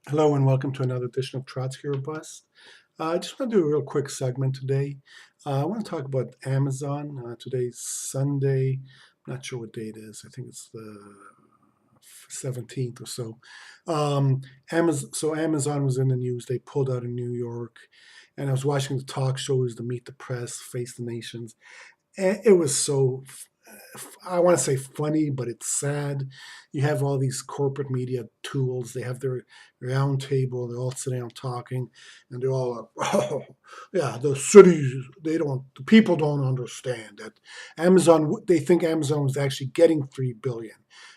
Hello and welcome to another edition of Trotsky or Bust. I just want to do a real quick segment today. I want to talk about Amazon. Today's Sunday. I'm not sure what date it is. I think it's the 17th or so. Amazon was in the news. They pulled out of New York, and I was watching the talk shows, the Meet the Press, Face the Nations. And it was so, I want to say funny, but it's sad. You have all these corporate media tools. They have their round table. They're all sitting down talking, and they're all like, "Oh, yeah, the cities. The people don't understand that Amazon. They think Amazon was actually getting 3 billion,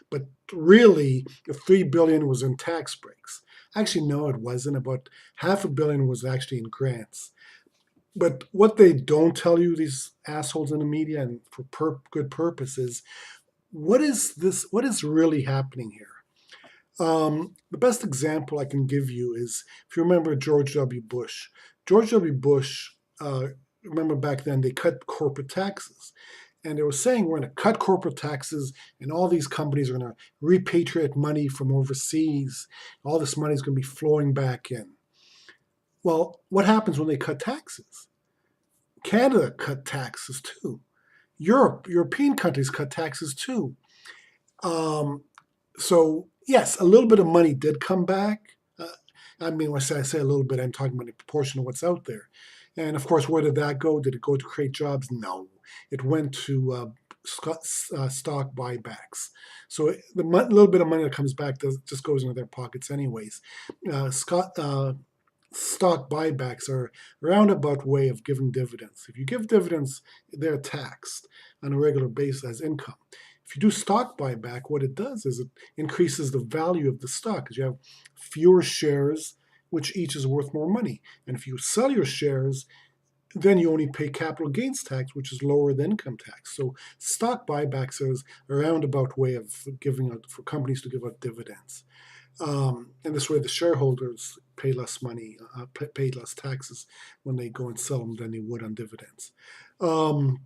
but really, the 3 billion was in tax breaks. Actually, no, it wasn't. About half a billion was actually in grants. But what they don't tell you, these assholes in the media, and for good purpose, is what is this? What is really happening here? The best example I can give you is if you remember George W. Bush. George W. Bush, remember back then, they cut corporate taxes. And they were saying we're going to cut corporate taxes and all these companies are going to repatriate money from overseas. All this money is going to be flowing back in. Well, what happens when they cut taxes? Canada cut taxes too. European countries cut taxes too. Um, so yes, a little bit of money did come back. I mean, when I say a little bit, I'm talking about in proportion of what's out there. And of course, where did that go? Did it go to create jobs? No, it went to stock buybacks. So the little bit of money that comes back just goes into their pockets anyways. Scott stock buybacks are a roundabout way of giving dividends. If you give dividends, they're taxed on a regular basis as income. If you do stock buyback, what it does is it increases the value of the stock because you have fewer shares, which each is worth more money. And if you sell your shares, then you only pay capital gains tax, which is lower than income tax. So stock buybacks is a roundabout way of giving out for companies to give out dividends. And this way, the shareholders pay less money, pay less taxes when they go and sell them than they would on dividends. Um,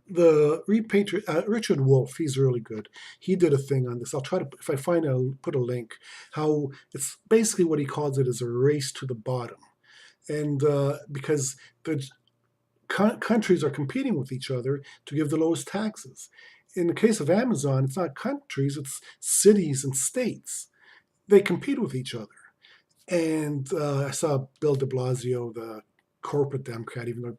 the Richard Wolff, he's really good. He did a thing on this. I'll try to, if I find it, I'll put a link. How it's basically what he calls it is a race to the bottom, and because the countries are competing with each other to give the lowest taxes. In the case of Amazon, it's not countries; it's cities and states. They compete with each other. And I saw Bill de Blasio, the corporate Democrat, even though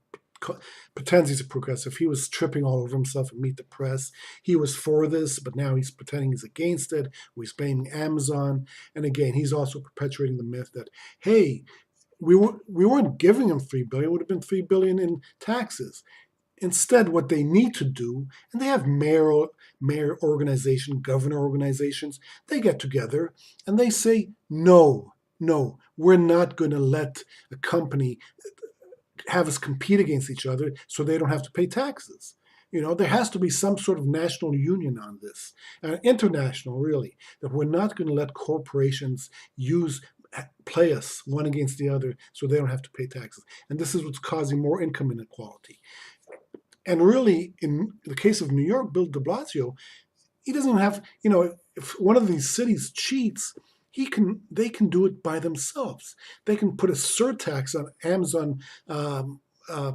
pretends he's a progressive. He was tripping all over himself and Meet the Press. He was for this, but now he's pretending he's against it. Or he's blaming Amazon. And again, he's also perpetuating the myth that, hey, we weren't giving them 3 billion. It would have been 3 billion in taxes. Instead, what they need to do, and they have mayor organization, governor organizations, they get together and they say, no, no, we're not going to let a company have us compete against each other so they don't have to pay taxes. There has to be some sort of national union on this, international, really, that we're not going to let corporations play us one against the other so they don't have to pay taxes. And this is what's causing more income inequality. And really, in the case of New York, Bill de Blasio, he doesn't even have, if one of these cities cheats, they can do it by themselves. They can put a surtax on Amazon uh,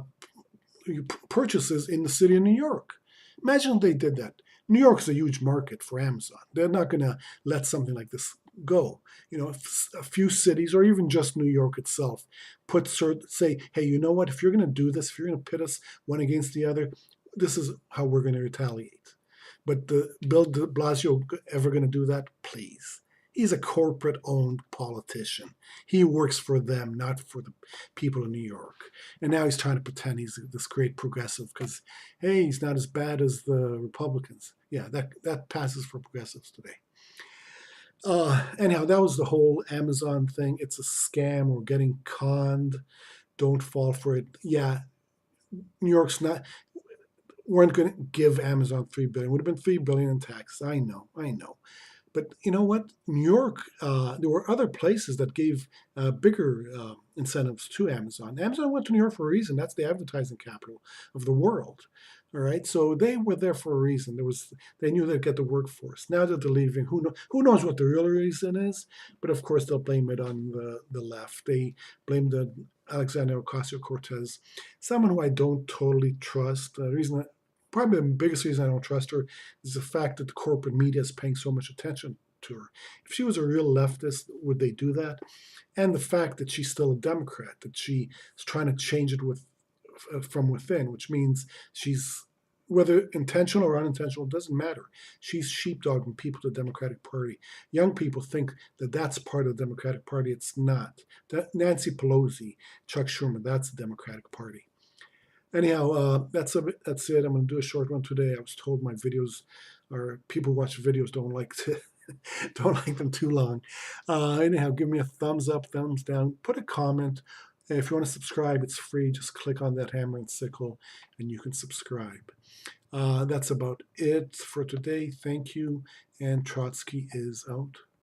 purchases in the city of New York. Imagine if they did that. New York's a huge market for Amazon. They're not going to let something like this go. If a few cities, or even just New York itself, say, hey, you know what? If you're going to do this, if you're going to pit us one against the other, this is how we're going to retaliate. But the Bill de Blasio ever going to do that? Please. He's a corporate owned politician. He works for them, not for the people in New York. And now he's trying to pretend he's this great progressive because, hey, he's not as bad as the Republicans. Yeah, that passes for progressives today. Anyhow, that was the whole Amazon thing. It's a scam. We're getting conned. Don't fall for it. Yeah, New York's not weren't going to give Amazon 3 billion. Would have been 3 billion in taxes. I know. But you know what? New York, there were other places that gave bigger incentives to Amazon. Amazon went to New York for a reason. That's the advertising capital of the world. All right, so they were there for a reason. They knew they'd get the workforce. Now that they're leaving, who knows what the real reason is? But of course, they'll blame it on the left. They blame the Alexander Ocasio-Cortez, someone who I don't totally trust. The reason, probably the biggest reason I don't trust her is the fact that the corporate media is paying so much attention to her. If she was a real leftist, would they do that? And the fact that she's still a Democrat, that she is trying to change it from within, which means she's, whether intentional or unintentional, doesn't matter. She's sheepdogging people to the Democratic Party. Young people think that that's part of the Democratic Party. It's not. Nancy Pelosi, Chuck Schumer, that's the Democratic Party. Anyhow, that's it. I'm going to do a short one today. I was told my videos, or people who watch videos don't like to don't like them too long. Anyhow, give me a thumbs up, thumbs down, put a comment. If you want to subscribe, it's free. Just click on that hammer and sickle and you can subscribe. That's about it for today. Thank you. And Trotsky is out.